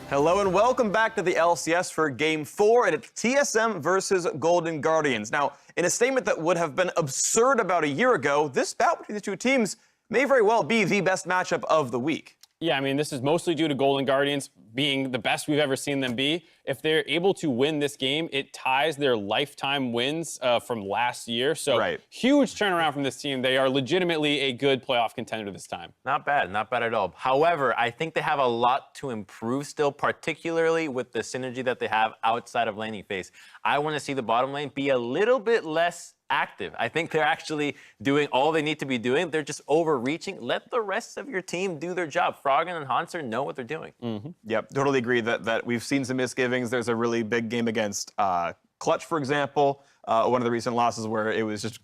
Hello and welcome back to the LCS for Game 4, and it's TSM versus Golden Guardians. Now, in a statement that would have been absurd about a year ago, this bout between the two teams may very well be the best matchup of the week. Yeah, I mean, this is mostly due to Golden Guardians being the best we've ever seen them be. If they're able to win this game, it ties their lifetime wins from last year. So huge turnaround from this team. They are legitimately a good playoff contender this time. Not bad at all. However, I think they have a lot to improve still, particularly with the synergy that they have outside of laning phase. I want to see the bottom lane be a little bit less active. I think they're actually doing all they need to be doing. They're just overreaching. Let the rest of your team do their job. Froggen and Hanser know what they're doing. Yep, totally agree that we've seen some misgivings. There's a really big game against Clutch, for example, one of the recent losses where it was just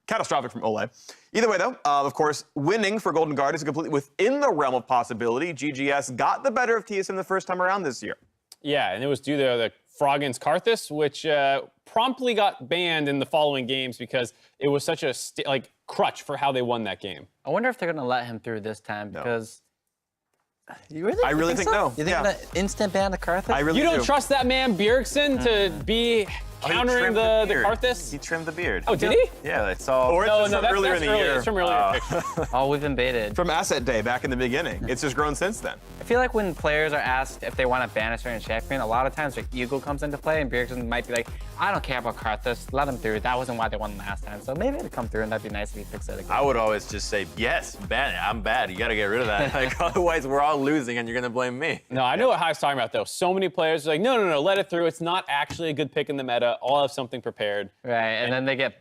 catastrophic from Ole. Either way, though, of course, winning for Golden Guardians is completely within the realm of possibility. GGS got the better of TSM the first time around this year. Yeah, and it was due to the Froggen's Karthus, which promptly got banned in the following games because it was such a crutch for how they won that game. I wonder if they're going to let him through this time because... I really think no. You think that instant ban to Karthus? I really You don't trust that man Bjergsen to be countering the Karthus? He trimmed the beard. Oh, did he? Yeah, I saw. Or it's No, from earlier in the year. It's from earlier. Oh, we've been baited. From Asset Day back in the beginning. It's just grown since then. I feel like when players are asked if they want to ban a certain champion, a lot of times their ego comes into play, and Bjergsen might be like, I don't care about Karthus, let him through. That wasn't why they won last time. So maybe it'd come through, and that'd be nice if he fixed it again. I would always just say, yes, ban it. I'm bad. You got to get rid of that. Like, otherwise, we're all losing, and you're going to blame me. No, I know what High's talking about, though. So many players are like, no, let it through. It's not actually a good pick in the meta. I'll have something prepared. Right, and then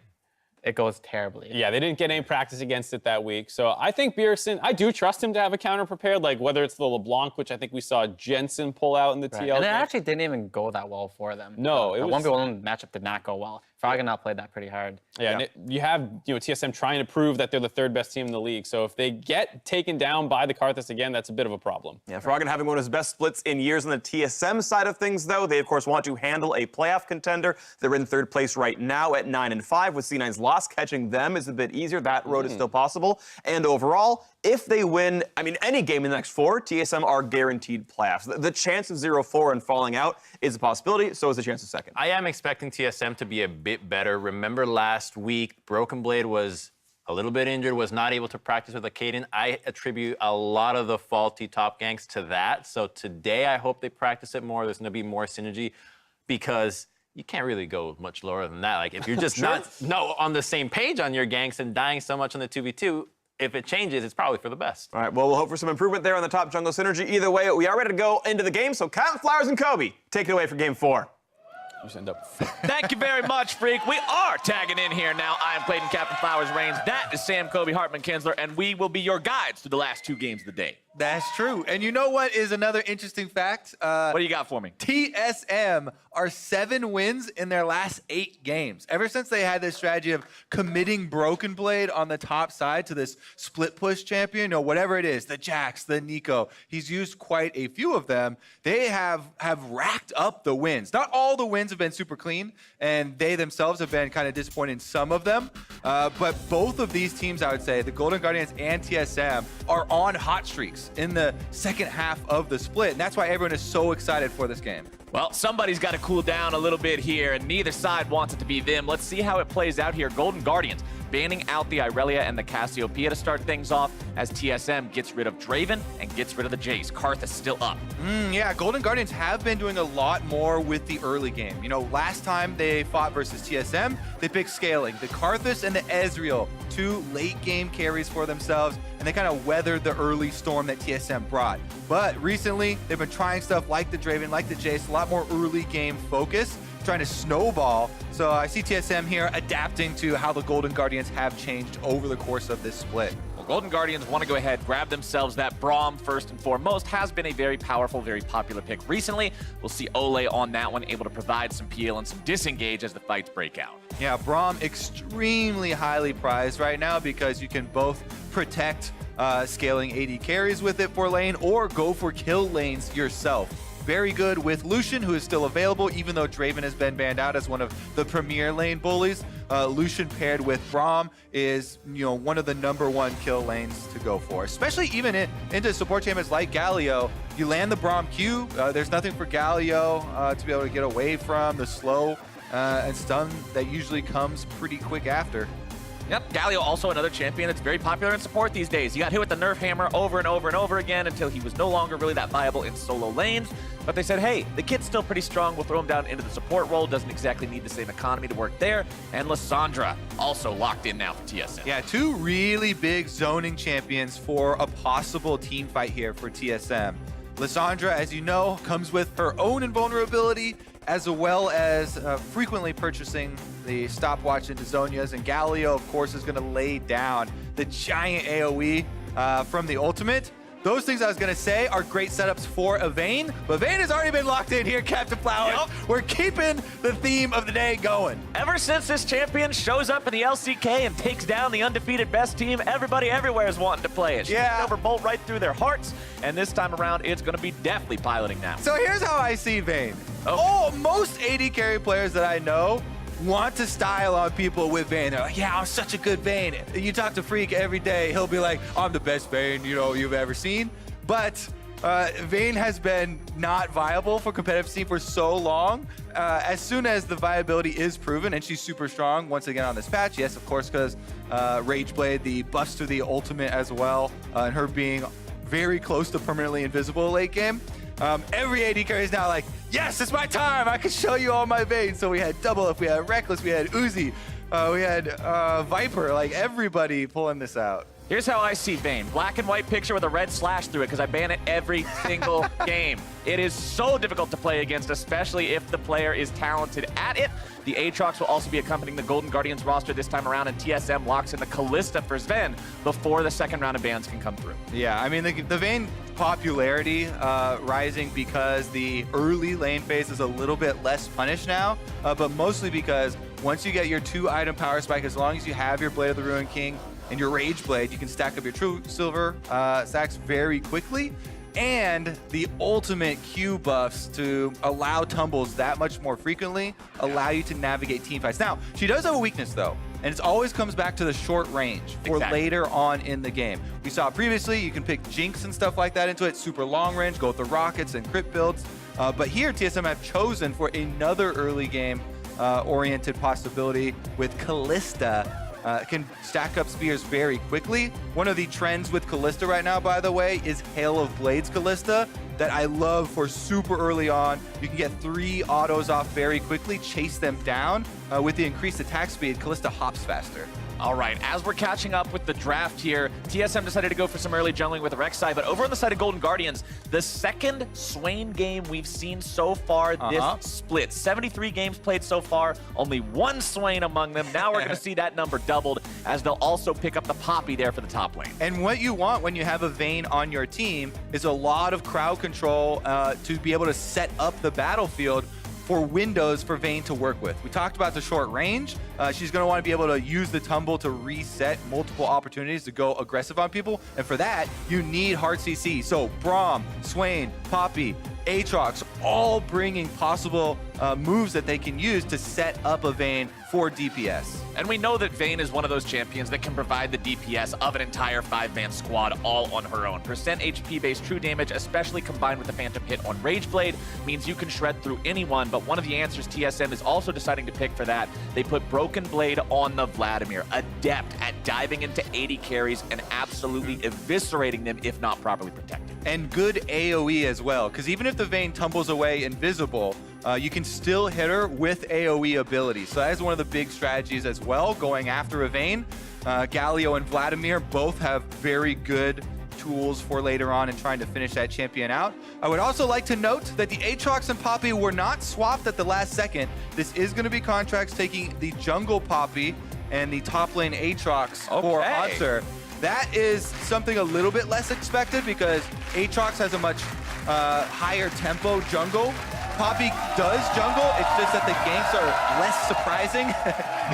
it goes terribly. Yeah, they didn't get any practice against it that week. So I think Bjergsen, I do trust him to have a counter prepared, like whether it's the LeBlanc, which I think we saw Jensen pull out in the TL. And it actually didn't even go that well for them. No, it was... The 1v1 matchup did not go well. Froggen played that pretty hard. Yeah, and you have TSM trying to prove that they're the third best team in the league. So if they get taken down by the Karthus again, that's a bit of a problem. Yeah, Froggen having one of his best splits in years on the TSM side of things, though. They, of course, want to handle a playoff contender. They're in third place right now at 9-5, with C9's loss. Catching them is a bit easier. That road is still possible. And overall, if they win, any game in the next 4, TSM are guaranteed playoffs. The chance of 0-4 and falling out is a possibility, so is the chance of second. I am expecting TSM to be a bit better. Remember last week, Broken Blade was a little bit injured, was not able to practice with a Kaden. I attribute a lot of the faulty top ganks to that. So today, I hope they practice it more. There's going to be more synergy because you can't really go much lower than that. Like, if you're just not on the same page on your ganks and dying so much on the 2v2, if it changes, it's probably for the best. All right, well, we'll hope for some improvement there on the top jungle synergy. Either way, we are ready to go into the game. So, Captain Flowers and Kobe, take it away for Game 4. Thank you very much, Freak. We are tagging in here now. I am Clayton Captain Flowers Reigns. That is Sam Kobe Hartman Kinsler, and we will be your guides through the last 2 games of the day. That's true. And you know what is another interesting fact? What do you got for me? TSM are 7 wins in their last 8 games. Ever since they had this strategy of committing Broken Blade on the top side to this split push champion, or whatever it is, the Jax, the Nico, he's used quite a few of them. They have racked up the wins. Not all the wins have been super clean, and they themselves have been kind of disappointed in some of them. But both of these teams, I would say, the Golden Guardians and TSM, are on hot streaks in the second half of the split, and that's why everyone is so excited for this game. Well, somebody's got to cool down a little bit here, and neither side wants it to be them. Let's see how it plays out here. Golden Guardians banning out the Irelia and the Cassiopeia to start things off as TSM gets rid of Draven and gets rid of the Jace. Karthus still up. Yeah, Golden Guardians have been doing a lot more with the early game. You know, last time they fought versus TSM, they picked scaling. The Karthus and the Ezreal, 2 late game carries for themselves, and they kind of weathered the early storm that TSM brought. But recently, they've been trying stuff like the Draven, like the Jace, a lot more early game focus, trying to snowball. So I see TSM here adapting to how the Golden Guardians have changed over the course of this split. Well, Golden Guardians want to go ahead, grab themselves that Braum first and foremost. Has been a very powerful, very popular pick recently. We'll see Ole on that one, able to provide some peel and some disengage as the fights break out. Yeah, Braum extremely highly prized right now because you can both protect scaling AD carries with it for lane or go for kill lanes yourself. Very good with Lucian, who is still available, even though Draven has been banned out as one of the premier lane bullies. Lucian paired with Braum is, one of the #1 kill lanes to go for, especially even into support champions like Galio. You land the Braum Q, there's nothing for Galio to be able to get away from the slow and stun that usually comes pretty quick after. Yep, Galio also another champion that's very popular in support these days. He got hit with the nerf hammer over and over and over again until he was no longer really that viable in solo lanes. But they said, hey, the kid's still pretty strong. We'll throw him down into the support role. Doesn't exactly need the same economy to work there. And Lissandra also locked in now for TSM. Yeah, 2 really big zoning champions for a possible team fight here for TSM. Lissandra, as you know, comes with her own invulnerability, as well as frequently purchasing the stopwatch into Zonia's. And Galio, of course, is going to lay down the giant AoE from the ultimate. Those things I was going to say are great setups for a Vayne, but Vayne has already been locked in here, Captain Flowers. Yep. We're keeping the theme of the day going. Ever since this champion shows up in the LCK and takes down the undefeated best team, everybody everywhere is wanting to play it. She's over bolt right through their hearts, and this time around, it's going to be definitely piloting now. So here's how I see Vayne. Most AD carry players that I know want to style on people with Vayne. They're like, yeah, I'm such a good Vayne. You talk to Freak every day, he'll be like, I'm the best Vayne you've ever seen. But Vayne has been not viable for competitive scene for so long. As soon as the viability is proven, and she's super strong once again on this patch, yes, of course, because Rageblade, the buffs to the ultimate as well, and her being very close to permanently invisible late game. Every AD carry is now like, yes, it's my time. I can show you all my Vaynes. So we had Double Up, we had Reckless, we had Uzi, we had Viper, like everybody pulling this out. Here's how I see Vayne. Black and white picture with a red slash through it because I ban it every single game. It is so difficult to play against, especially if the player is talented at it. The Aatrox will also be accompanying the Golden Guardians roster this time around, and TSM locks in the Kalista for Sven before the second round of bans can come through. Yeah, I mean, the Vayne popularity rising because the early lane phase is a little bit less punished now, but mostly because once you get your 2-item power spike, as long as you have your Blade of the Ruined King and your Rage Blade, you can stack up your True Silver stacks very quickly. And the ultimate Q buffs to allow tumbles that much more frequently, allow you to navigate team fights. Now, she does have a weakness though, and it always comes back to the short range for later on in the game. We saw previously, you can pick Jinx and stuff like that into it, super long range, go with the rockets and crit builds. But here, TSM have chosen for another early game oriented possibility with Kalista. Can stack up spears very quickly. One of the trends with Kalista right now, by the way, is Hail of Blades Kalista that I love for super early on. You can get 3 autos off very quickly, chase them down. With the increased attack speed, Kalista hops faster. All right, as we're catching up with the draft here, TSM decided to go for some early jungling with Rek'Sai, but over on the side of Golden Guardians, the second Swain game we've seen so far this split. 73 games played so far, only 1 Swain among them. Now we're going to see that number doubled as they'll also pick up the Poppy there for the top lane. And what you want when you have a Vayne on your team is a lot of crowd control to be able to set up the battlefield for windows for Vayne to work with. We talked about the short range. She's going to want to be able to use the tumble to reset multiple opportunities to go aggressive on people. And for that, you need hard CC. So Braum, Swain, Poppy, Aatrox, all bringing possible moves that they can use to set up a Vayne for DPS. And we know that Vayne is one of those champions that can provide the DPS of an entire 5-man squad all on her own. Percent HP-based true damage, especially combined with the Phantom hit on Rageblade, means you can shred through anyone, but one of the answers TSM is also deciding to pick for that. They put Broken Blade on the Vladimir, adept at diving into 80 carries and absolutely eviscerating them if not properly protected. And good AoE as well, because even if the Vayne tumbles away invisible, you can still hit her with AoE ability. So that is one of the big strategies as well, going after a Vayne. Galio and Vladimir both have very good tools for later on and trying to finish that champion out. I would also like to note that the Aatrox and Poppy were not swapped at the last second. This is going to be contracts taking the jungle Poppy and the top lane Aatrox for Answer. That is something a little bit less expected because Aatrox has a much higher tempo jungle. Poppy does jungle, it's just that the ganks are less surprising.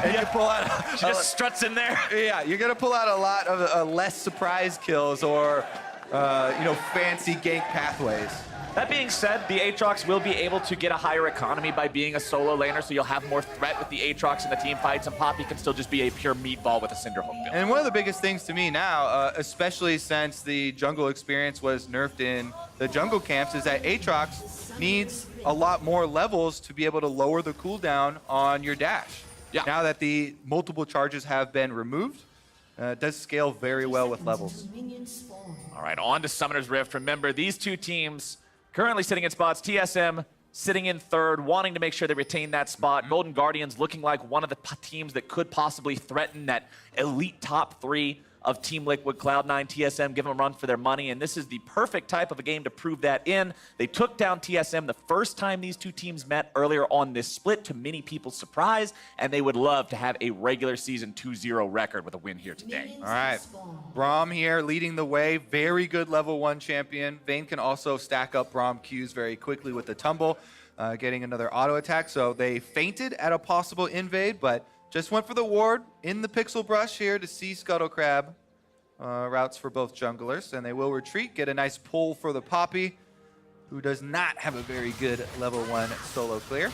And you pull out she just struts in there. Yeah, you're gonna pull out a lot of less surprise kills or fancy gank pathways. That being said, the Aatrox will be able to get a higher economy by being a solo laner, so you'll have more threat with the Aatrox in the team fights, and Poppy can still just be a pure meatball with a Cinderhulk build. And one of the biggest things to me now, especially since the jungle experience was nerfed in the jungle camps, is that Aatrox needs a lot more levels to be able to lower the cooldown on your dash. Yeah. Now that the multiple charges have been removed, it does scale very well with levels. All right, on to Summoner's Rift. Remember, these two teams currently sitting in spots. TSM sitting in third, wanting to make sure they retain that spot. Golden Guardians looking like one of the teams that could possibly threaten that elite top 3 of Team Liquid, Cloud9, TSM, give them a run for their money, and this is the perfect type of a game to prove that in. They took down TSM the first time these two teams met earlier on this split, to many people's surprise, and they would love to have a regular season 2-0 record with a win here today. All right, Braum here leading the way, very good level 1 champion. Vayne can also stack up Braum Qs very quickly with the tumble, getting another auto attack, so they feinted at a possible invade, but just went for the ward in the Pixel Brush here to see Scuttle Crab routes for both junglers, and they will retreat, get a nice pull for the Poppy, who does not have a very good level 1 solo clear.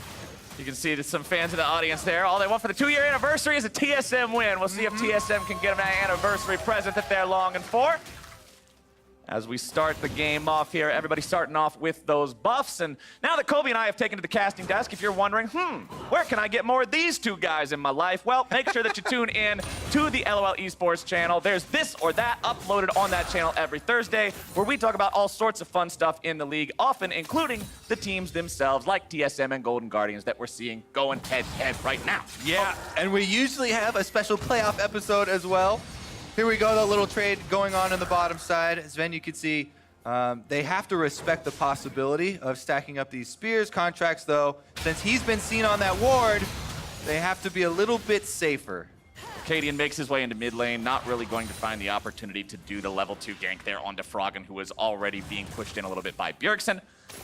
You can see there's some fans in the audience there. All they want for the 2-year anniversary is a TSM win. We'll see if TSM can get them that anniversary present that they're longing for. As we start the game off here, everybody starting off with those buffs. And now that Kobe and I have taken to the casting desk, if you're wondering, where can I get more of these two guys in my life? Well, make sure that you tune in to the LOL Esports channel. There's this or that uploaded on that channel every Thursday, where we talk about all sorts of fun stuff in the league, often including the teams themselves, like TSM and Golden Guardians that we're seeing going head-to-head right now. Yeah, and we usually have a special playoff episode as well. Here we go, the little trade going on the bottom side. As Sven, you can see, they have to respect the possibility of stacking up these spears. Contracts, though, since he's been seen on that ward, they have to be a little bit safer. Cadian makes his way into mid lane, not really going to find the opportunity to do the level 2 gank there onto Froggen, who is already being pushed in a little bit by Bjergsen.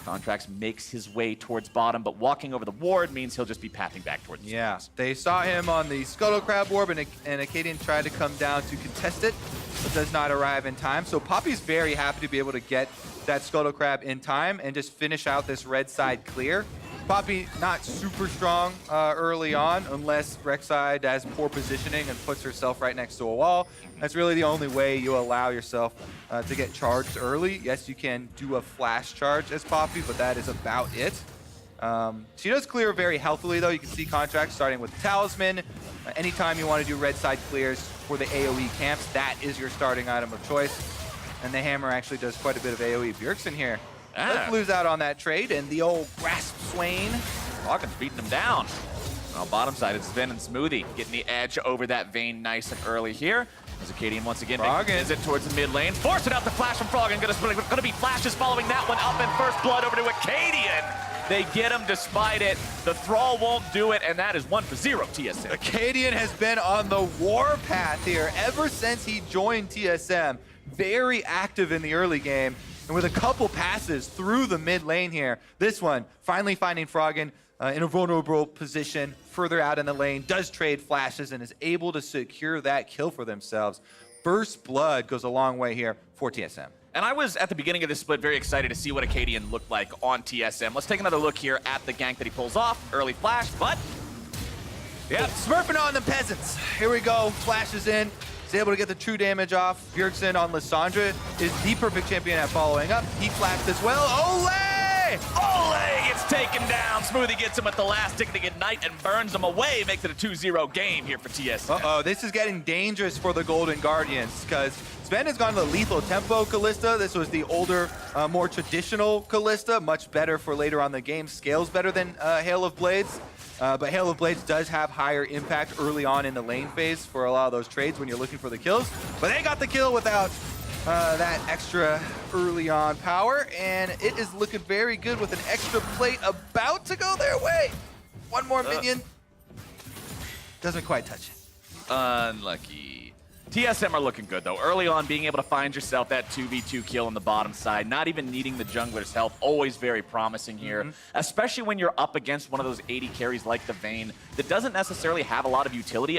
Contracts makes his way towards bottom, but walking over the ward means he'll just be pathing back towards the Yeah, they saw him on the Scuttle Crab orb, and Acadian tried to come down to contest it, but does not arrive in time. So Poppy's very happy to be able to get that Scuttle Crab in time and just finish out this red side clear. Poppy not super strong early on, unless Rek'Sai has poor positioning and puts herself right next to a wall. That's really the only way you allow yourself to get charged early. Yes, you can do a flash charge as Poppy, but that is about it. She does clear very healthily, though. You can see Contracts starting with Talisman. Anytime you want to do red side clears for the AoE camps, that is your starting item of choice. And the hammer actually does quite a bit of AoE. Bjergsen here does lose out on that trade, and the old Grasp Swain. Froggen's beating him down. On bottom side, it's Sven and Smoothie getting the edge over that Vayne nice and early here. As Acadian once again makes a visit towards the mid lane. Forcing out the flash from Froggen. Gonna be flashes following that one up, and first blood over to Acadian. They get him despite it. The Thrall won't do it, and that is 1-0 TSM. Acadian has been on the war path here ever since he joined TSM. Very active in the early game, and with a couple passes through the mid lane here. This one, finally finding Froggen in a vulnerable position further out in the lane, does trade flashes and is able to secure that kill for themselves. First blood goes a long way here for TSM. And I was, at the beginning of this split, very excited to see what Acadian looked like on TSM. Let's take another look here at the gank that he pulls off. Early flash, but... yeah, smurfing on the peasants. Here we go, flashes in. He's able to get the true damage off. Bjergsen on Lissandra is the perfect champion at following up. He flashed as well. Ole! Ole gets taken down. Smoothie gets him at the last tick to ignite and burns him away. Makes it a 2-0 game here for TSM. Uh-oh, this is getting dangerous for the Golden Guardians, because Sven has gone to the lethal tempo Kalista. This was the older, more traditional Kalista, much better for later on the game. Scales better than Hail of Blades. But Hail of Blades does have higher impact early on in the lane phase for a lot of those trades when you're looking for the kills. But they got the kill without that extra early on power, and it is looking very good with an extra plate about to go their way. One more minion. Doesn't quite touch it. Unlucky. TSM are looking good, though. Early on, being able to find yourself that 2v2 kill on the bottom side, not even needing the jungler's help, always very promising here, especially when you're up against one of those 80 carries like the Vayne that doesn't necessarily have a lot of utility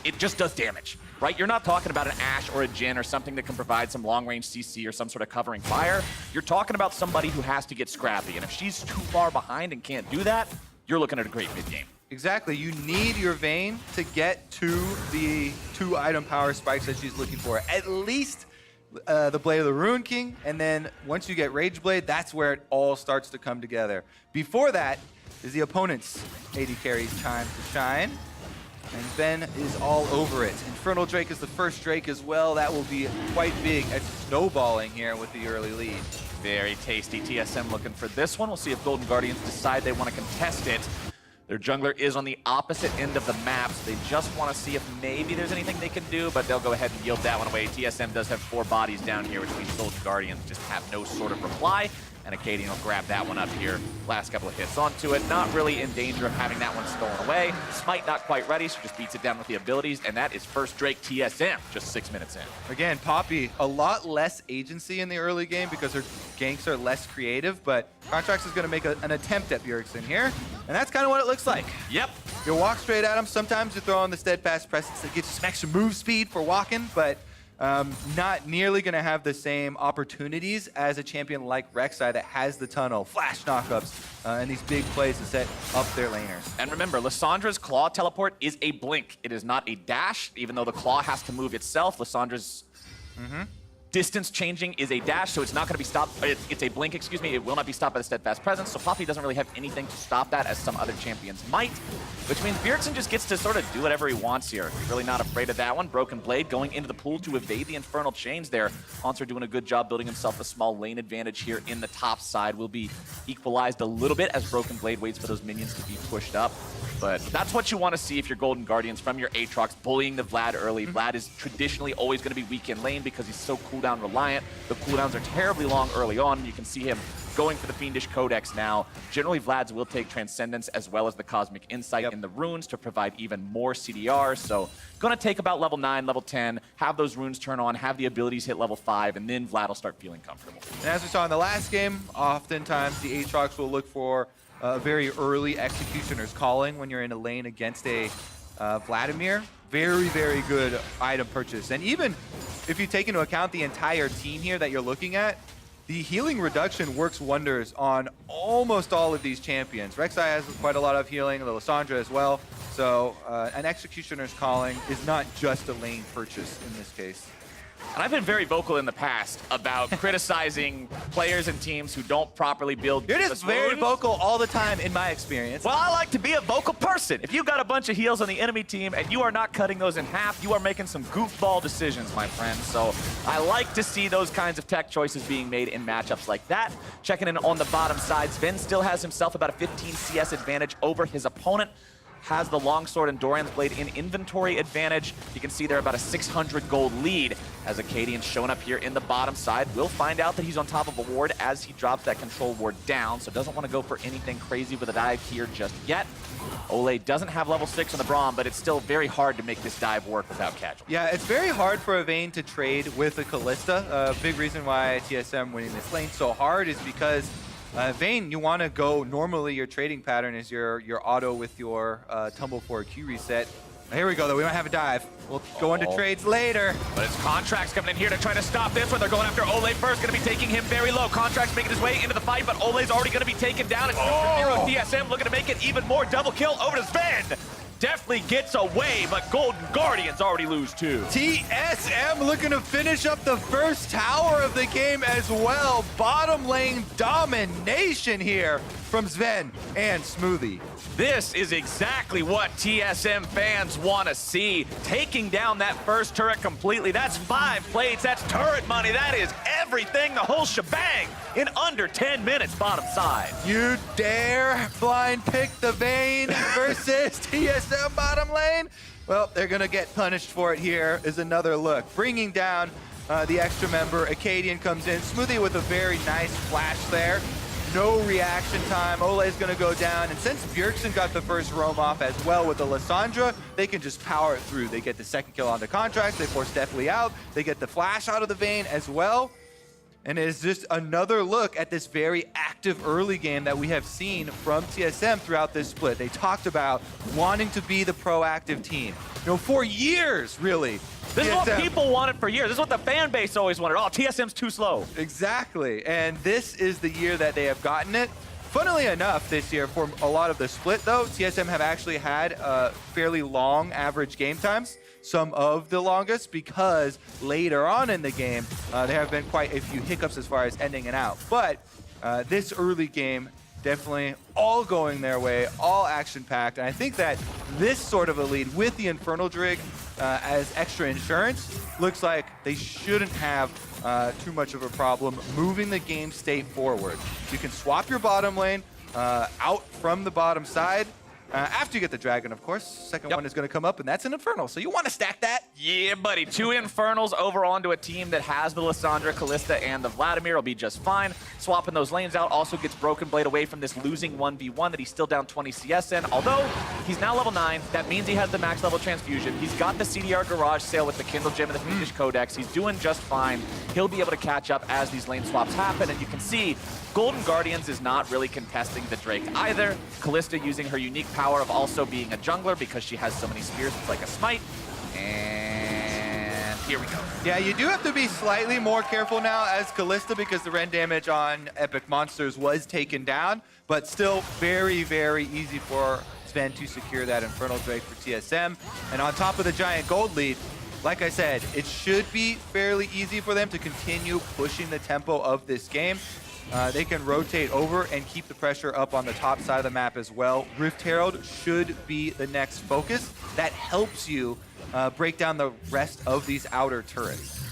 it just does damage, right? You're not talking about an Ashe or a Jhin or something that can provide some long-range CC or some sort of covering fire. You're talking about somebody who has to get scrappy, and if she's too far behind and can't do that, you're looking at a great mid-game. Exactly. You need your Vayne to get to the 2 item power spikes that she's looking for. At least the Blade of the Ruin King, and then once you get Rage Blade, that's where it all starts to come together. Before that is the opponent's AD carry's time to shine, and Ben is all over it. Infernal Drake is the first Drake as well. That will be quite big at snowballing here with the early lead. Very tasty. TSM looking for this one. We'll see if Golden Guardians decide they want to contest it. Their jungler is on the opposite end of the map, so they just want to see if maybe there's anything they can do, but they'll go ahead and yield that one away. TSM does have 4 bodies down here, which means Golden Guardians just have no sort of reply, and Acadian will grab that one up here. Last couple of hits onto it. Not really in danger of having that one stolen away. Smite not quite ready, so just beats it down with the abilities, and that is first Drake TSM, just 6 minutes in. Again, Poppy, a lot less agency in the early game because her ganks are less creative, but Contracts is going to make an attempt at Bjergsen here, and that's kind of what it looks like. Yep. You walk straight at him. Sometimes you throw on the Steadfast Presence that gives you some extra move speed for walking, but not nearly going to have the same opportunities as a champion like Rek'Sai that has the tunnel, flash knockups, and these big plays to set up their laners. And remember, Lissandra's Claw teleport is a blink. It is not a dash, even though the Claw has to move itself. Lissandra's distance changing is a dash, so it's not going to be stopped. It's a blink, excuse me. It will not be stopped by the Steadfast Presence, so Poppy doesn't really have anything to stop that as some other champions might, which means Bjergsen just gets to sort of do whatever he wants here. He's really not afraid of that one. Broken Blade going into the pool to evade the Infernal Chains there. Haunter doing a good job building himself a small lane advantage here in the top side. Will be equalized a little bit as Broken Blade waits for those minions to be pushed up. But that's what you want to see if you're Golden Guardians from your Aatrox, bullying the Vlad early. Vlad is traditionally always going to be weak in lane because he's so cooldown reliant. The cooldowns are terribly long early on. You can see him going for the Fiendish Codex now. Generally, Vlad's will take Transcendence as well as the Cosmic Insight in the runes to provide even more CDR. So going to take about level 9, level 10, have those runes turn on, have the abilities hit level 5, and then Vlad will start feeling comfortable. And as we saw in the last game, oftentimes the Aatrox will look for very early Executioner's Calling when you're in a lane against a Vladimir. Very, very good item purchase. And even if you take into account the entire team here that you're looking at, the healing reduction works wonders on almost all of these champions. Rek'Sai has quite a lot of healing, the Lissandra as well. So an Executioner's Calling is not just a lane purchase in this case. And I've been very vocal in the past about criticizing players and teams who don't properly build. You're just very vocal all the time, in my experience. Well, I like to be a vocal person. If you've got a bunch of heals on the enemy team and you are not cutting those in half, you are making some goofball decisions, my friend. So I like to see those kinds of tech choices being made in matchups like that. Checking in on the bottom side, Sven still has himself about a 15 CS advantage over his opponent. Has the Longsword and Doran's Blade in inventory advantage. You can see they're about a 600 gold lead as Acadian's showing up here in the bottom side. We'll find out that he's on top of a ward as he drops that control ward down, so doesn't want to go for anything crazy with a dive here just yet. Ole doesn't have level 6 on the Braum, but it's still very hard to make this dive work without casualties. Yeah, it's very hard for a Vayne to trade with a Kalista. A big reason why TSM winning this lane so hard is because Vayne, you want to go, normally your trading pattern is your auto with your tumble for a Q reset. Here we go, though. We might have a dive. We'll go into trades later. But it's Contracts coming in here to try to stop this one. They're going after Ole first, going to be taking him very low. Contracts making his way into the fight, but Ole's already going to be taken down. It's 2-0 TSM looking to make it even more. Double kill over to Sven. Definitely gets away, but Golden Guardians already lose 2. TSM looking to finish up the first tower of the game as well. Bottom lane domination here from Sven and Smoothie. This is exactly what TSM fans want to see. Taking down that first turret completely. That's 5 plates. That's turret money. That is everything, the whole shebang, in under 10 minutes bottom side. You dare blind pick the Vayne versus TSM bottom lane? Well, they're going to get punished for it here is another look. Bringing down the extra member. Acadian comes in. Smoothie with a very nice flash there. No reaction time. Ole is going to go down. And since Bjergsen got the first roam off as well with the Lissandra, they can just power it through. They get the second kill on the Contract. They force Deathly out. They get the flash out of the Vayne as well. And it is just another look at this very active early game that we have seen from TSM throughout this split. They talked about wanting to be the proactive team. You know, for years, really. This is what TSM people wanted for years. This is what the fan base always wanted. Oh, TSM's too slow. Exactly. And this is the year that they have gotten it. Funnily enough, this year, for a lot of the split, though, TSM have actually had fairly long average game times. Some of the longest, because later on in the game, there have been quite a few hiccups as far as ending it out. But this early game, definitely all going their way, all action-packed. And I think that this sort of a lead with the Infernal Drig as extra insurance looks like they shouldn't have too much of a problem moving the game state forward. You can swap your bottom lane out from the bottom side. After you get the dragon, of course. Second one is going to come up, and that's an Infernal. So you want to stack that? Yeah, buddy. 2 Infernals over onto a team that has the Lissandra, Kalista, and the Vladimir will be just fine. Swapping those lanes out also gets Broken Blade away from this losing 1v1 that he's still down 20 CS in. Although he's now level 9, that means he has the max level transfusion. He's got the CDR garage sale with the Kindle Gem and the Fiendish Codex. He's doing just fine. He'll be able to catch up as these lane swaps happen, and you can see Golden Guardians is not really contesting the Drake either. Kalista using her unique power of also being a jungler because she has so many spears, it's like a smite. And here we go. Yeah, you do have to be slightly more careful now as Kalista because the rend damage on Epic Monsters was taken down, but still very, very easy for Sven to secure that Infernal Drake for TSM. And on top of the giant gold lead, like I said, it should be fairly easy for them to continue pushing the tempo of this game. They can rotate over and keep the pressure up on the top side of the map as well. Rift Herald should be the next focus. That helps you break down the rest of these outer turrets.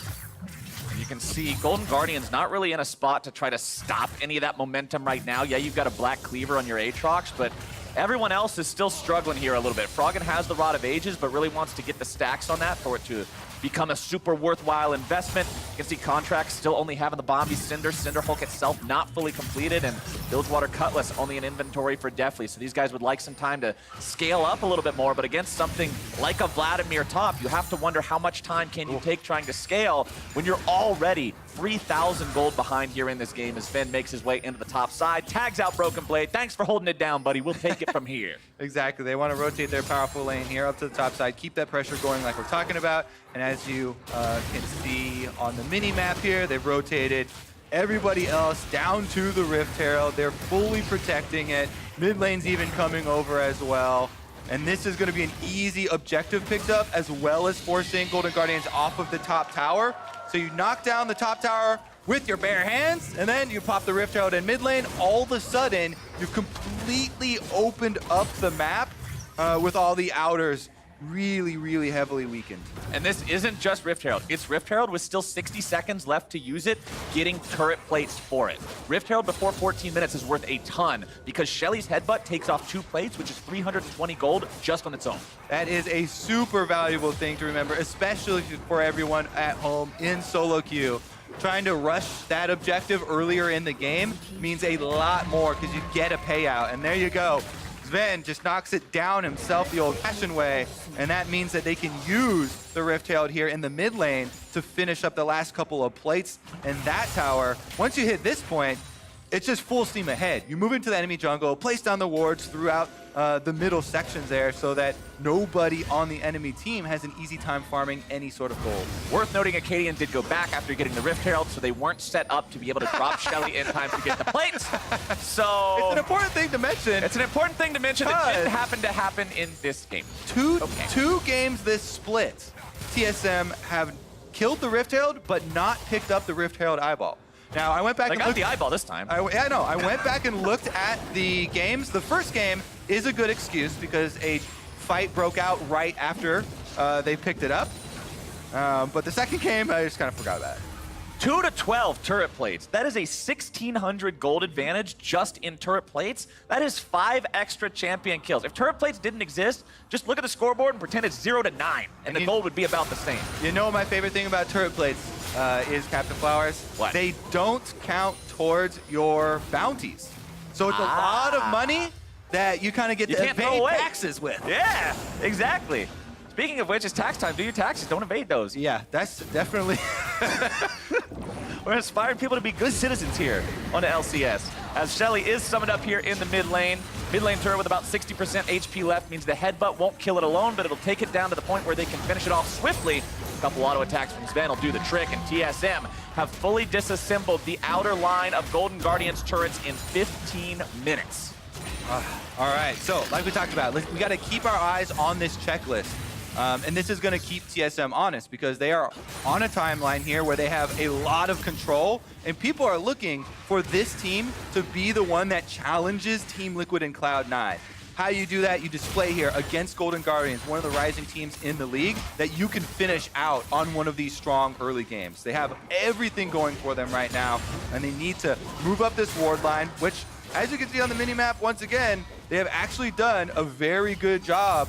You can see Golden Guardian's not really in a spot to try to stop any of that momentum right now. Yeah, you've got a Black Cleaver on your Aatrox, but everyone else is still struggling here a little bit. Froggen has the Rod of Ages, but really wants to get the stacks on that for it to become a super worthwhile investment. You can see Contracts still only having the Bombi Cinder, Cinderhulk itself not fully completed, and Bilgewater Cutlass only an inventory for Deathly. So these guys would like some time to scale up a little bit more, but against something like a Vladimir top, you have to wonder how much time can you take trying to scale when you're already 3,000 gold behind here in this game as Sven makes his way into the top side, tags out Broken Blade. Thanks for holding it down, buddy. We'll take it from here. Exactly. They want to rotate their powerful lane here up to the top side, keep that pressure going like we're talking about. And as you can see on the mini-map here, they've rotated everybody else down to the Rift Herald. They're fully protecting it. Mid lane's even coming over as well. And this is going to be an easy objective picked up, as well as forcing Golden Guardians off of the top tower. So you knock down the top tower with your bare hands, and then you pop the Rift Herald in mid lane. All of a sudden, you've completely opened up the map with all the outers really, really heavily weakened. And this isn't just Rift Herald. It's Rift Herald with still 60 seconds left to use it, getting turret plates for it. Rift Herald before 14 minutes is worth a ton because Shelly's Headbutt takes off 2 plates, which is 320 gold just on its own. That is a super valuable thing to remember, especially for everyone at home in solo queue. Trying to rush that objective earlier in the game means a lot more because you get a payout. And there you go. Sven just knocks it down himself the old-fashioned way, and that means that they can use the Rift Herald here in the mid lane to finish up the last couple of plates. And that tower, once you hit this point, it's just full steam ahead. You move into the enemy jungle, place down the wards throughout the middle sections there so that nobody on the enemy team has an easy time farming any sort of gold. Worth noting, Acadian did go back after getting the Rift Herald, so they weren't set up to be able to drop Shelly in time to get the plates. So It's an important thing to mention. It's an important thing to mention that didn't happen to happen in this game. Two games this split, TSM have killed the Rift Herald, but not picked up the Rift Herald eyeball. Now, I went back They and got looked. the eyeball this time. I went back and looked at the games. The first game is a good excuse because a fight broke out right after they picked it up. But the second game, I just kind of forgot about it. 2 to 12 turret plates. That is a 1,600 gold advantage just in turret plates. That is 5 extra champion kills. If turret plates didn't exist, just look at the scoreboard and pretend it's 0 to 9, and the gold would be about the same. You know my favorite thing about turret plates is, Captain Flowers? What? They don't count towards your bounties. So it's a lot of money that you kind of get You to can't throw evade away. taxes with. Yeah, exactly. Speaking of which, it's tax time. Do your taxes. Don't evade those. Yeah, that's definitely... We're inspiring people to be good citizens here on the LCS. As Shelly is summoned up here in the mid lane. Mid lane turret with about 60% HP left means the headbutt won't kill it alone, but it'll take it down to the point where they can finish it off swiftly. A couple auto attacks from Sven will do the trick, and TSM have fully disassembled the outer line of Golden Guardians turrets in 15 minutes. All right, so like we talked about, we got to keep our eyes on this checklist. And this is going to keep TSM honest because they are on a timeline here where they have a lot of control, and people are looking for this team to be the one that challenges Team Liquid and Cloud9. How you do that, you display here against Golden Guardians, one of the rising teams in the league, that you can finish out on one of these strong early games. They have everything going for them right now, and they need to move up this ward line, which, as you can see on the minimap, once again, they have actually done a very good job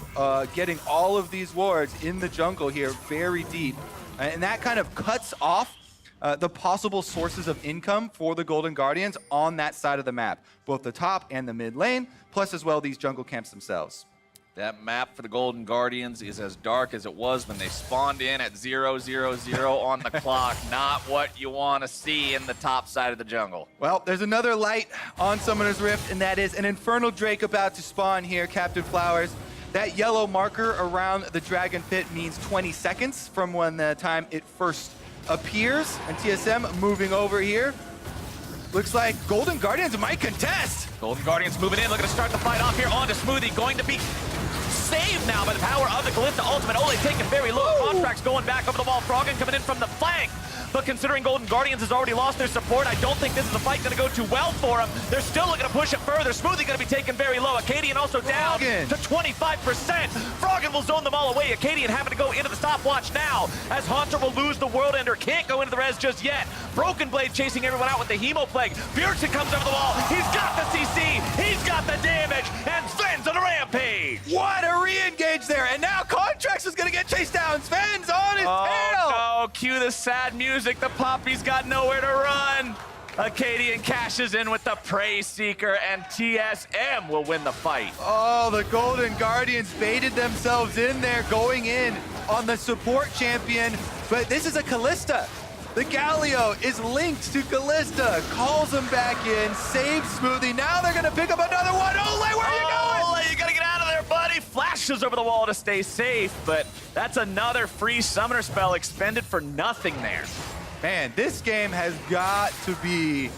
getting all of these wards in the jungle here very deep. And that kind of cuts off the possible sources of income for the Golden Guardians on that side of the map, both the top and the mid lane, plus as well these jungle camps themselves. That map for the Golden Guardians is as dark as it was when they spawned in at 0, 0, 0 on the clock. Not what you want to see in the top side of the jungle. Well, there's another light on Summoner's Rift, and that is an Infernal Drake about to spawn here, Captain Flowers. That yellow marker around the Dragon Pit means 20 seconds from when the time it first appears. And TSM moving over here. Looks like Golden Guardians might contest. Golden Guardians moving in, looking to start the fight off here onto Smoothie. Going to be saved now by the power of the Kalista ultimate. Only taken very low. Contracts going back over the wall. Froggen coming in from the flank. But considering Golden Guardians has already lost their support, I don't think this is a fight going to go too well for them. They're still looking to push it further. Smoothie going to be taken very low. Acadian also down to 25%. Froggen will zone them all away. Acadian having to go into the stopwatch now, as Haunter will lose the World Ender. Can't go into the res just yet. Broken Blade chasing everyone out with the Hemo Plague. Bjergsen comes over the wall. He's got the CC. He's got the damage. And Sven's on a rampage. What a re-engage there. And now Contrax is going to get chased down. Sven's on his tail. Oh, cue the sad music. The Poppy's got nowhere to run. Acadian cashes in with the Prey Seeker, and TSM will win the fight. Oh, the Golden Guardians baited themselves in there, going in on the support champion. But this is a Kalista. The Galio is linked to Kalista, calls him back in, saves Smoothie. Now they're going to pick up another one. Ole, where are you going? Ole, you got to get out of there, buddy. Flashes over the wall to stay safe, but that's another free summoner spell expended for nothing there. Man, this game has got to be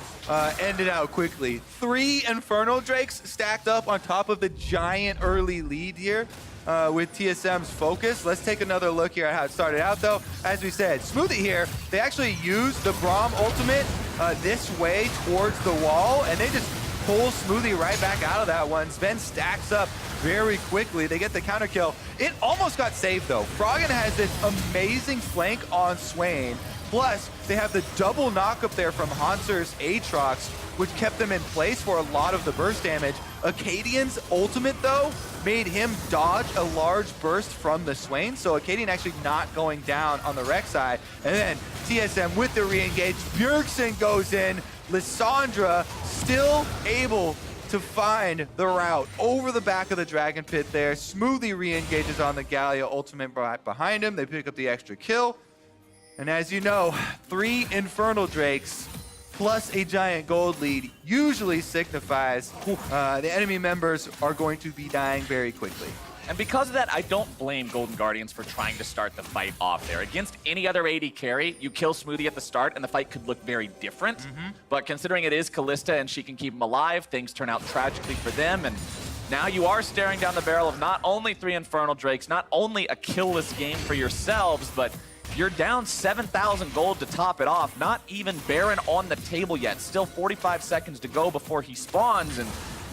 ended out quickly. 3 Infernal Drakes stacked up on top of the giant early lead here with TSM's focus. Let's take another look here at how it started out, though. As we said, Smoothie here, they actually used the Braum ultimate this way towards the wall, and they just pull Smoothie right back out of that one. Sven stacks up very quickly. They get the counter kill. It almost got saved, though. Froggen has this amazing flank on Swain. Plus, they have the double knock up there from Haunter's Aatrox, which kept them in place for a lot of the burst damage. Acadian's ultimate, though, made him dodge a large burst from the Swain, so Acadian actually not going down on the Rex side. And then TSM with the re-engage. Bjergsen goes in. Lissandra still able to find the route over the back of the Dragon Pit there. Smoothie re-engages on the Galio ultimate right behind him. They pick up the extra kill. And as you know, 3 Infernal Drakes plus a giant gold lead usually signifies the enemy members are going to be dying very quickly. And because of that, I don't blame Golden Guardians for trying to start the fight off there. Against any other AD carry, you kill Smoothie at the start and the fight could look very different. But considering it is Kalista and she can keep him alive, things turn out tragically for them. And now you are staring down the barrel of not only 3 Infernal Drakes, not only a killless game for yourselves, but you're down 7,000 gold to top it off. Not even Baron on the table yet. Still 45 seconds to go before he spawns. And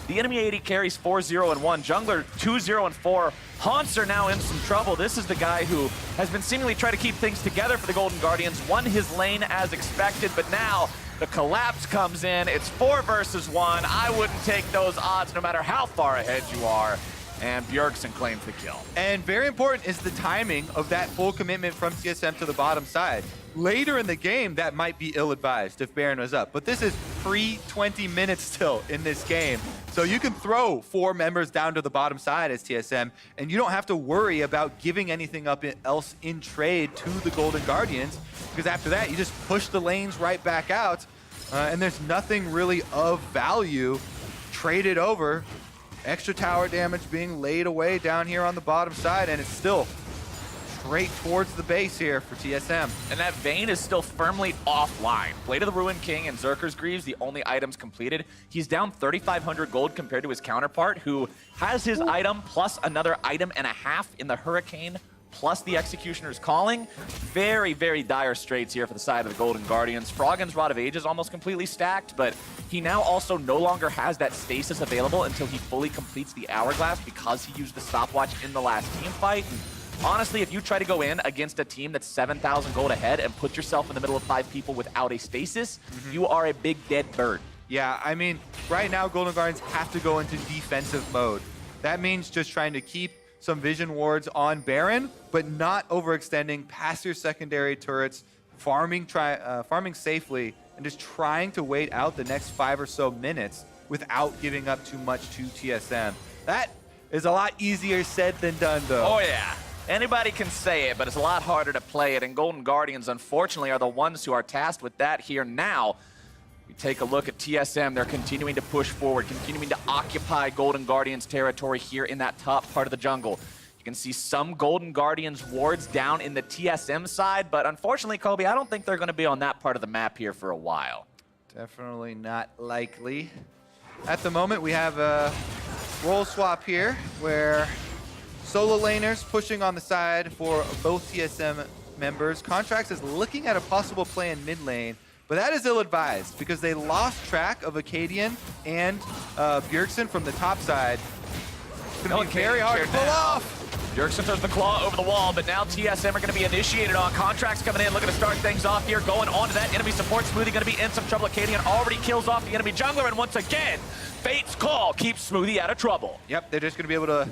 the enemy AD carries 4-0 and 1. Jungler 2-0 and 4. Haunts are now in some trouble. This is the guy who has been seemingly trying to keep things together for the Golden Guardians. Won his lane as expected, but now the collapse comes in. It's 4 versus 1. I wouldn't take those odds no matter how far ahead you are. And Bjergsen claims the kill. And very important is the timing of that full commitment from TSM to the bottom side. Later in the game, that might be ill-advised if Baron was up. But this is pre-20 minutes still in this game. So you can throw 4 members down to the bottom side as TSM, and you don't have to worry about giving anything up else in trade to the Golden Guardians, because after that, you just push the lanes right back out, and there's nothing really of value traded over. Extra tower damage being laid away down here on the bottom side, and it's still straight towards the base here for TSM. And that Vayne is still firmly offline. Blade of the Ruined King and Zerker's Greaves, the only items completed. He's down 3,500 gold compared to his counterpart, who has his item plus another item and a half in the Hurricane, plus the Executioner's Calling. Very, very dire straits here for the side of the Golden Guardians. Froggen's Rod of Ages almost completely stacked, but he now also no longer has that stasis available until he fully completes the Hourglass because he used the stopwatch in the last team fight. Honestly, if you try to go in against a team that's 7,000 gold ahead and put yourself in the middle of 5 people without a stasis, you are a big dead bird. Yeah, I mean, right now Golden Guardians have to go into defensive mode. That means just trying to keep some vision wards on Baron, but not overextending past your secondary turrets, farming safely, and just trying to wait out the next 5 or so minutes without giving up too much to TSM. That is a lot easier said than done, though. Oh, yeah. Anybody can say it, but it's a lot harder to play it, and Golden Guardians, unfortunately, are the ones who are tasked with that here now. We take a look at TSM. They're continuing to push forward, continuing to occupy Golden Guardians territory here in that top part of the jungle. You can see some Golden Guardians wards down in the TSM side, but unfortunately, Kobe, I don't think they're going to be on that part of the map here for a while. Definitely not likely. At the moment, we have a role swap here where solo laners pushing on the side for both TSM members. Contracts is looking at a possible play in mid lane, but that is ill-advised because they lost track of Acadian and Bjergsen from the top side. It's going to be very hard to pull off. Bjergsen throws the claw over the wall, but now TSM are going to be initiated on. Contracts coming in, looking to start things off here, going on to that enemy support. Smoothie going to be in some trouble. Acadian already kills off the enemy jungler, and once again, Fate's Call keeps Smoothie out of trouble. Yep, they're just going to be able to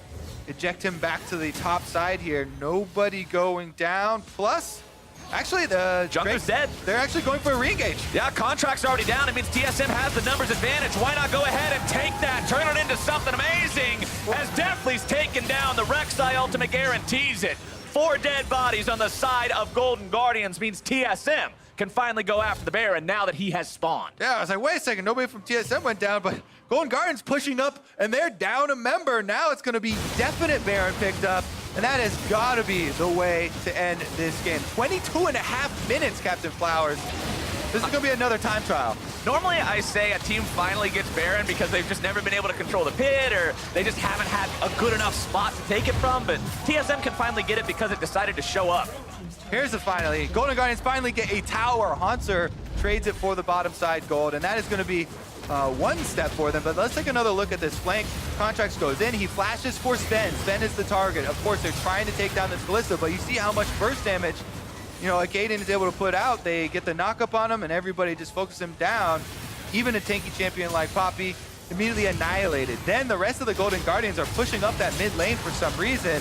eject him back to the top side here. Nobody going down. Plus, actually, the jungler's dead. They're actually going for a re-engage. Yeah, Contract's already down. It means TSM has the numbers advantage. Why not go ahead and take that, turn it into something amazing, as Deathly's taken down. The Rek'Sai ultimate guarantees it. 4 dead bodies on the side of Golden Guardians means TSM can finally go after the Baron now that he has spawned. Yeah, I was like, wait a second, nobody from TSM went down, but Golden Guardians pushing up, and they're down a member. Now it's going to be definite Baron picked up, and that has got to be the way to end this game. 22.5 minutes, Captain Flowers. This is going to be another time trial. Normally, I say a team finally gets Baron because they've just never been able to control the pit, or they just haven't had a good enough spot to take it from, but TSM can finally get it because it decided to show up. Here's the finally. Golden Guardians finally get a tower. Haunter trades it for the bottom side gold, and that is going to be one step for them. But let's take another look at this flank. Contracts goes in. He flashes for Sven. Sven is the target. Of course, they're trying to take down this Kalista, but you see how much burst damage, Acadian is able to put out. They get the knock-up on him, and everybody just focuses him down. Even a tanky champion like Poppy immediately annihilated. Then the rest of the Golden Guardians are pushing up that mid lane for some reason,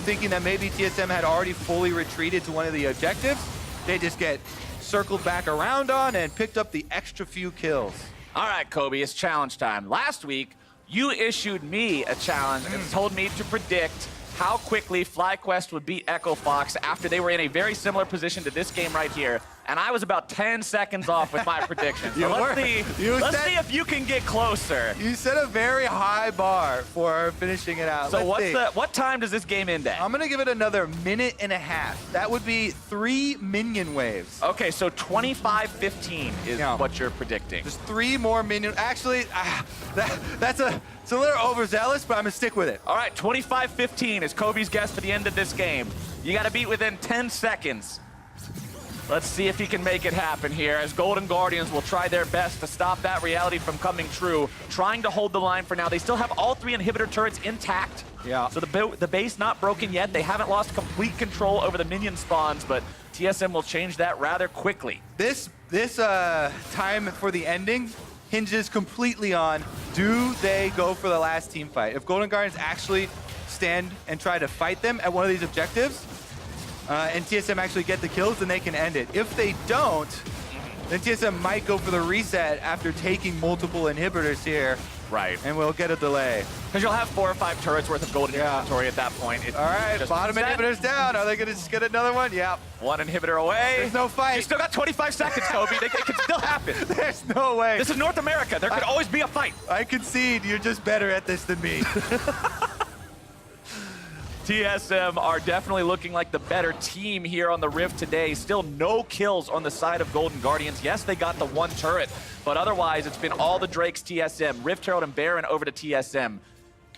thinking that maybe TSM had already fully retreated to one of the objectives. They just get circled back around on and picked up the extra few kills. All right, Kobe, it's challenge time. Last week, you issued me a challenge and told me to predict how quickly FlyQuest would beat Echo Fox after they were in a very similar position to this game right here. And I was about 10 seconds off with my predictions. So let's see if you can get closer. You set a very high bar for finishing it out. So what time does this game end at? I'm going to give it another minute and a half. That would be 3 minion waves. Okay, so 25-15 is what you're predicting. Just 3 more minion. Actually, it's a little overzealous, but I'm going to stick with it. All right, 25-15 is Kobe's guess for the end of this game. You got to beat within 10 seconds. Let's see if he can make it happen here, as Golden Guardians will try their best to stop that reality from coming true, trying to hold the line for now. They still have all 3 inhibitor turrets intact. Yeah. So the base not broken yet. They haven't lost complete control over the minion spawns, but TSM will change that rather quickly. This time for the ending hinges completely on, do they go for the last team fight? If Golden Guardians actually stand and try to fight them at one of these objectives, and TSM actually get the kills, then they can end it. If they don't, then TSM might go for the reset after taking multiple inhibitors here. Right. And we'll get a delay. Because you'll have 4 or 5 turrets worth of gold in your inventory at that point. All right, bottom inhibitor's down. Are they going to just get another one? Yeah. 1 inhibitor away. There's no fight. You still got 25 seconds, Kobe. It can still happen. There's no way. This is North America. There could always be a fight. I concede. You're just better at this than me. TSM are definitely looking like the better team here on the Rift today. Still no kills on the side of Golden Guardians. Yes, they got the 1 turret, but otherwise it's been all the Drakes TSM. Rift Herald and Baron over to TSM.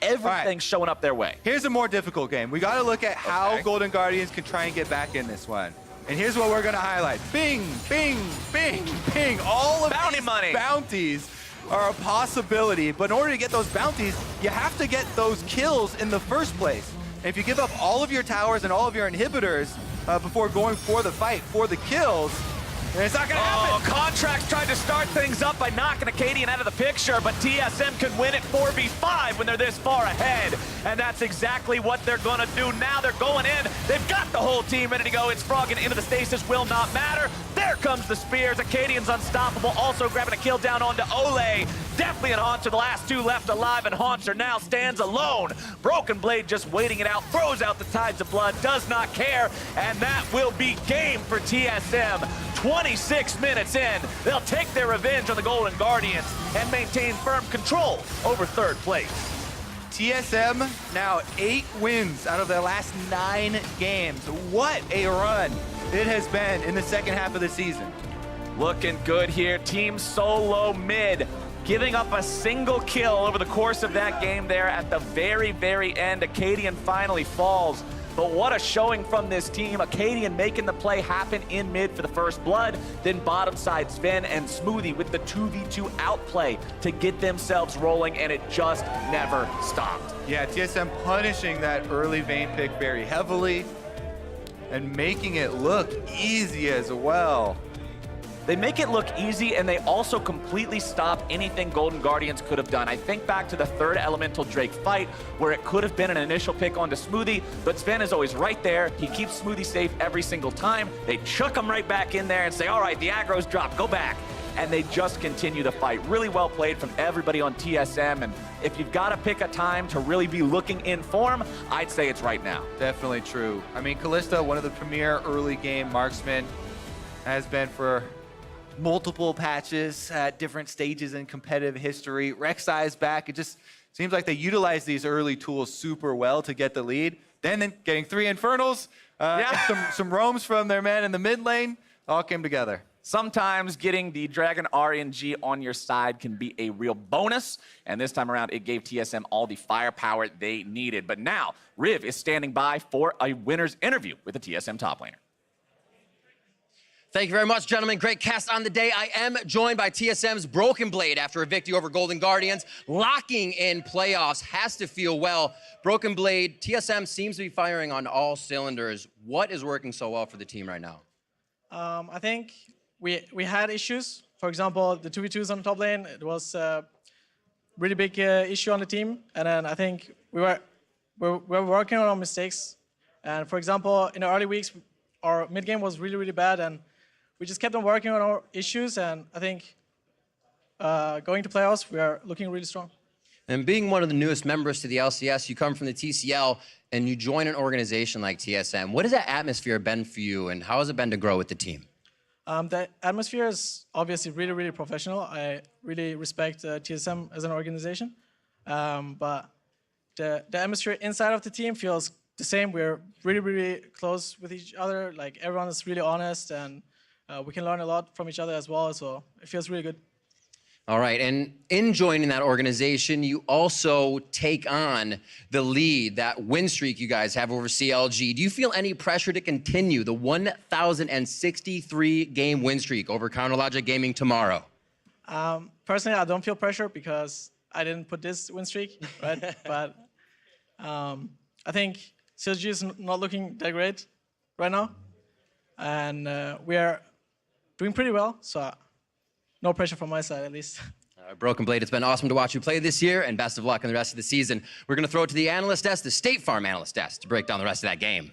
Everything's showing up their way. Here's a more difficult game. We got to look at how Golden Guardians can try and get back in this one. And here's what we're going to highlight. Bing, bing, bing, bing. All of Bounty these money. bounties are a possibility, but in order to get those bounties, you have to get those kills in the first place. And if you give up all of your towers and all of your inhibitors before going for the fight, for the kills, then it's not going to happen. Contracts tried to start things up by knocking Acadian out of the picture, but TSM can win it 4v5 when they're this far ahead. And that's exactly what they're going to do now. They're going in. They've got the whole team ready to go. It's frogging into the stasis. Will not matter. There comes the spears. Acadian's unstoppable. Also grabbing a kill down onto Ole. Definitely an Haunter. The last 2 left alive, and Haunter now stands alone. Broken Blade just waiting it out. Throws out the tides of blood. Does not care. And that will be game for TSM. 26 minutes in, they'll take their revenge on the Golden Guardians and maintain firm control over 3rd place. TSM now 8 wins out of their last 9 games. What a run it has been in the second half of the season. Looking good here. Team SoloMid giving up a single kill over the course of that game there at the very, very end. Acadian finally falls. But what a showing from this team. Acadian making the play happen in mid for the first blood. Then bottom side, Sven and Smoothie with the 2v2 outplay to get themselves rolling, and it just never stopped. Yeah, TSM punishing that early Vayne pick very heavily and making it look easy as well. They make it look easy, and they also completely stop anything Golden Guardians could have done. I think back to the 3rd Elemental Drake fight, where it could have been an initial pick onto Smoothie, but Sven is always right there. He keeps Smoothie safe every single time. They chuck him right back in there and say, all right, the aggro's dropped, go back. And they just continue the fight. Really well played from everybody on TSM, and if you've got to pick a time to really be looking in form, I'd say it's right now. Definitely true. I mean, Callista, one of the premier early game marksmen, has been for multiple patches at different stages in competitive history. Rek'Sai's back. It just seems like they utilize these early tools super well to get the lead. Then getting 3 Infernals, some roams from their man in the mid lane, all came together. Sometimes getting the Dragon RNG on your side can be a real bonus, and this time around it gave TSM all the firepower they needed. But now, Riv is standing by for a winner's interview with the TSM top laner. Thank you very much, gentlemen. Great cast on the day. I am joined by TSM's Broken Blade after a victory over Golden Guardians. Locking in playoffs has to feel well. Broken Blade, TSM seems to be firing on all cylinders. What is working so well for the team right now? I think we had issues. For example, the 2v2s on the top lane, it was a really big issue on the team. And then I think we were working on our mistakes. And for example, in the early weeks, our mid game was really, really bad. And we just kept on working on our issues, and I think going to playoffs, we are looking really strong. And being one of the newest members to the LCS, you come from the TCL, and you join an organization like TSM. What has that atmosphere been for you, and how has it been to grow with the team? The atmosphere is obviously really, really professional. I really respect TSM as an organization. But the atmosphere inside of the team feels the same. We're really, really close with each other. Like, everyone is really honest, and we can learn a lot from each other as well, so it feels really good. All right, and in joining that organization, you also take on the lead, that win streak you guys have over CLG. Do you feel any pressure to continue the 1,063-game win streak over Counterlogic Gaming tomorrow? Personally, I don't feel pressure because I didn't put this win streak, right? But I think CLG is not looking that great right now, and we are doing pretty well, so no pressure from my side, at least. Broken Blade, it's been awesome to watch you play this year, and best of luck in the rest of the season. We're going to throw it to the analyst desk, the State Farm analyst desk, to break down the rest of that game.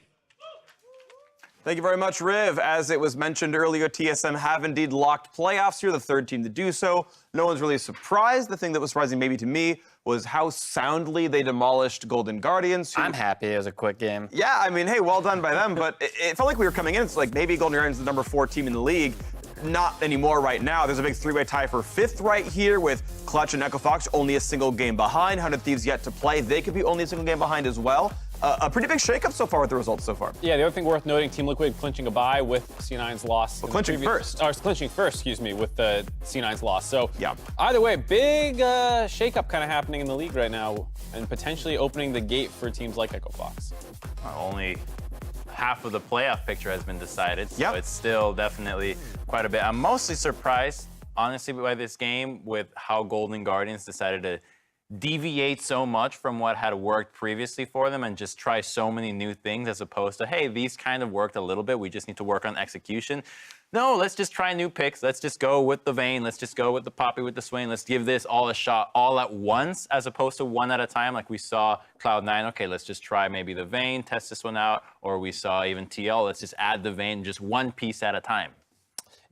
Thank you very much, Riv. As it was mentioned earlier, TSM have indeed locked playoffs here, the third team to do so. No one's really surprised. The thing that was surprising maybe to me was how soundly they demolished Golden Guardians. I'm happy it was a quick game. Yeah, I mean, hey, well done by them, but it felt like we were coming in. It's like maybe Golden Guardians is the number 4 team in the league. Not anymore right now. There's a big 3-way tie for 5th right here with Clutch and Echo Fox only a single game behind. 100 Thieves yet to play. They could be only a single game behind as well. A pretty big shakeup so far with the results so far. Yeah, the other thing worth noting, Team Liquid clinching a bye with C9's loss. Well, clinching first, excuse me, with the C9's loss. So yeah. Either way, big shakeup kind of happening in the league right now, and potentially opening the gate for teams like Echo Fox. Only half of the playoff picture has been decided, so it's still definitely quite a bit. I'm mostly surprised, honestly, by this game with how Golden Guardians decided to deviate so much from what had worked previously for them and just try so many new things as opposed to, hey, these kind of worked a little bit, we just need to work on execution. No, let's just try new picks. Let's just go with the Vayne. Let's just go with the Poppy, with the Swain. Let's give this all a shot all at once as opposed to one at a time like we saw Cloud9. Okay, let's just try maybe the Vayne, test this one out. Or we saw even TL. Let's just add the Vayne just one piece at a time.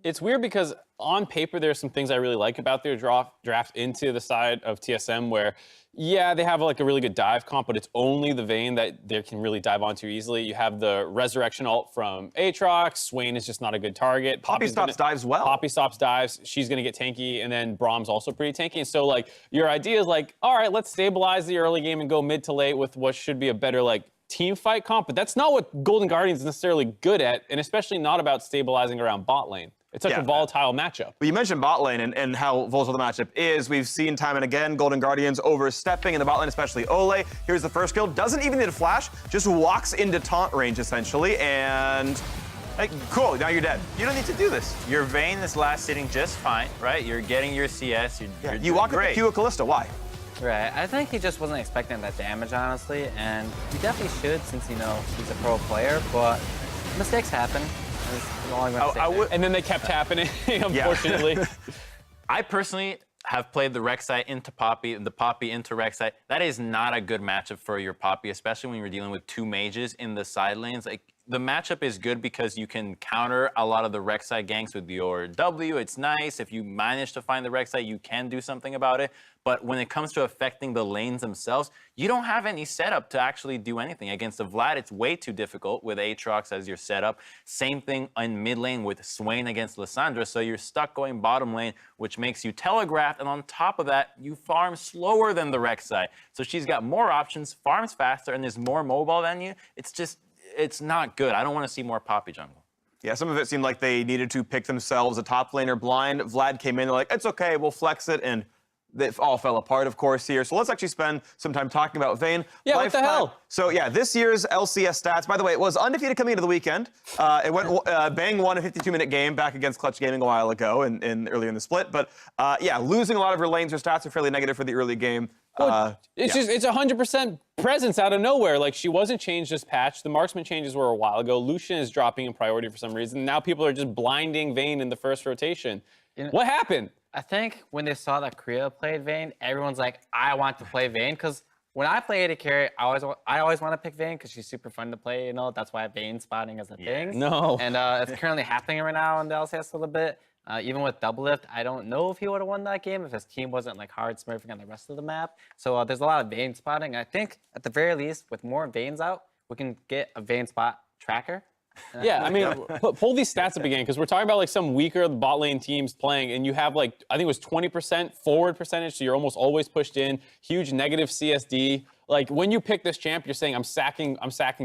It's weird because on paper, there's some things I really like about their draft into the side of TSM where, yeah, they have like a really good dive comp, but it's only the Vayne that they can really dive onto easily. You have the Resurrection ult from Aatrox. Swain is just not a good target. Poppy stops dives well. Poppy stops dives. She's going to get tanky, and then Brahm's also pretty tanky. And so, like, your idea is like, all right, let's stabilize the early game and go mid to late with what should be a better, like, team fight comp. But that's not what Golden Guardians is necessarily good at, and especially not about stabilizing around bot lane. It's such a volatile matchup. But you mentioned bot lane and how volatile the matchup is. We've seen time and again Golden Guardians overstepping in the bot lane, especially Ole. Here's the first kill. Doesn't even need a flash. Just walks into taunt range, essentially. And, hey, cool, now you're dead. You don't need to do this. Your Vayne is last sitting just fine, right? You're getting your CS. You walk up to Q Callisto. Why? Right. I think he just wasn't expecting that damage, honestly. And he definitely should since, you know, he's a pro player. But mistakes happen. And then they kept happening, unfortunately. I personally have played the Rek'Sai into Poppy and the Poppy into Rek'Sai. That is not a good matchup for your Poppy, especially when you're dealing with 2 mages in the side lanes. Like, the matchup is good because you can counter a lot of the Rek'Sai ganks with your W. It's nice. If you manage to find the Rek'Sai, you can do something about it. But when it comes to affecting the lanes themselves, you don't have any setup to actually do anything. Against the Vlad, it's way too difficult with Aatrox as your setup. Same thing in mid lane with Swain against Lissandra. So you're stuck going bottom lane, which makes you telegraphed. And on top of that, you farm slower than the Rek'Sai. So she's got more options, farms faster, and is more mobile than you. It's just, it's not good. I don't want to see more Poppy jungle. Yeah, some of it seemed like they needed to pick themselves a top laner blind. Vlad came in, they're like, it's okay, we'll flex it, and they all fell apart, of course, here. So let's actually spend some time talking about Vayne. Yeah, what the hell? So yeah, this year's LCS stats, by the way, it was undefeated coming into the weekend. It went, Bang won a 52-minute game back against Clutch Gaming a while ago earlier in the split. But yeah, losing a lot of her lanes, her stats are fairly negative for the early game. It's just, it's 100% presence out of nowhere. Like, she wasn't changed this patch. The marksman changes were a while ago. Lucian is dropping in priority for some reason. Now people are just blinding Vayne in the first rotation. What happened? I think when they saw that Korea played Vayne, everyone's like, I want to play Vayne. Because when I play AD carry, I always want to pick Vayne because she's super fun to play, you know? That's why Vayne spotting is a thing. No. And it's currently happening right now in the LCS a little bit. Even with Double Lift, I don't know if he would have won that game if his team wasn't like hard smurfing on the rest of the map. So there's a lot of Vayne spotting. I think at the very least, with more Vaynes out, we can get a Vayne spot tracker. Yeah, I mean, pull these stats up again, because we're talking about like some weaker bot lane teams playing, and you have like, I think it was 20% forward percentage, so you're almost always pushed in, huge negative CSD. Like, when you pick this champ, you're saying, I'm sacking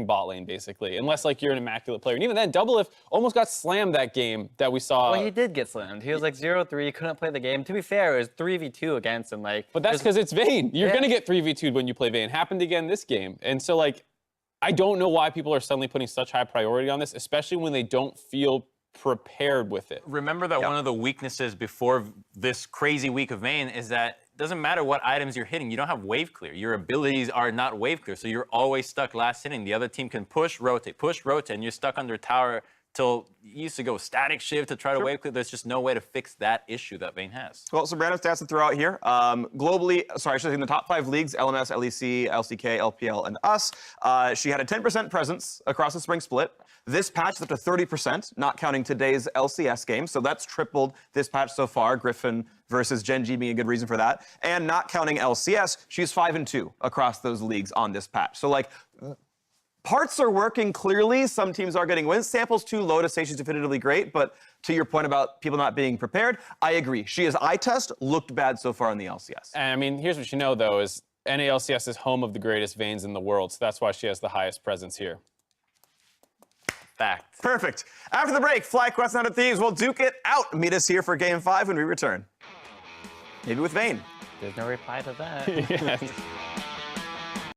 bot lane, basically, unless like you're an immaculate player. And even then, Doublelift almost got slammed that game that we saw. Well, he did get slammed. He was like 0-3, couldn't play the game. To be fair, it was 3v2 against him. Like, but that's because it's Vayne. You're gonna get 3v2'd when you play Vayne. Happened again this game. And so like, I don't know why people are suddenly putting such high priority on this, especially when they don't feel prepared with it. Remember that one of the weaknesses before this crazy week of Vayne is that it doesn't matter what items you're hitting, you don't have wave clear. Your abilities are not wave clear, so you're always stuck last hitting. The other team can push, rotate, and you're stuck under tower till you used to go static shift to try to wave clear. There's just no way to fix that issue that Vayne has. Well, some random stats to throw out here. Globally, sorry, I should say in the top 5 leagues, LMS, LEC, LCK, LPL, and us, she had a 10% presence across the spring split. This patch is up to 30%, not counting today's LCS game. So that's tripled this patch so far. Griffin versus Gen G being a good reason for that. And not counting LCS, she's 5-2 across those leagues on this patch. So like, parts are working clearly. Some teams are getting wins. Sample's too low to say she's definitively great, but to your point about people not being prepared, I agree. She is eye test, looked bad so far in the LCS. And I mean, here's what you know, though, is NALCS is home of the greatest Vaynes in the world, so that's why she has the highest presence here. Fact. Perfect. After the break, FlyQuest and Thieves will duke it out. Meet us here for Game 5 when we return. Maybe with Vayne. There's no reply to that. Yes.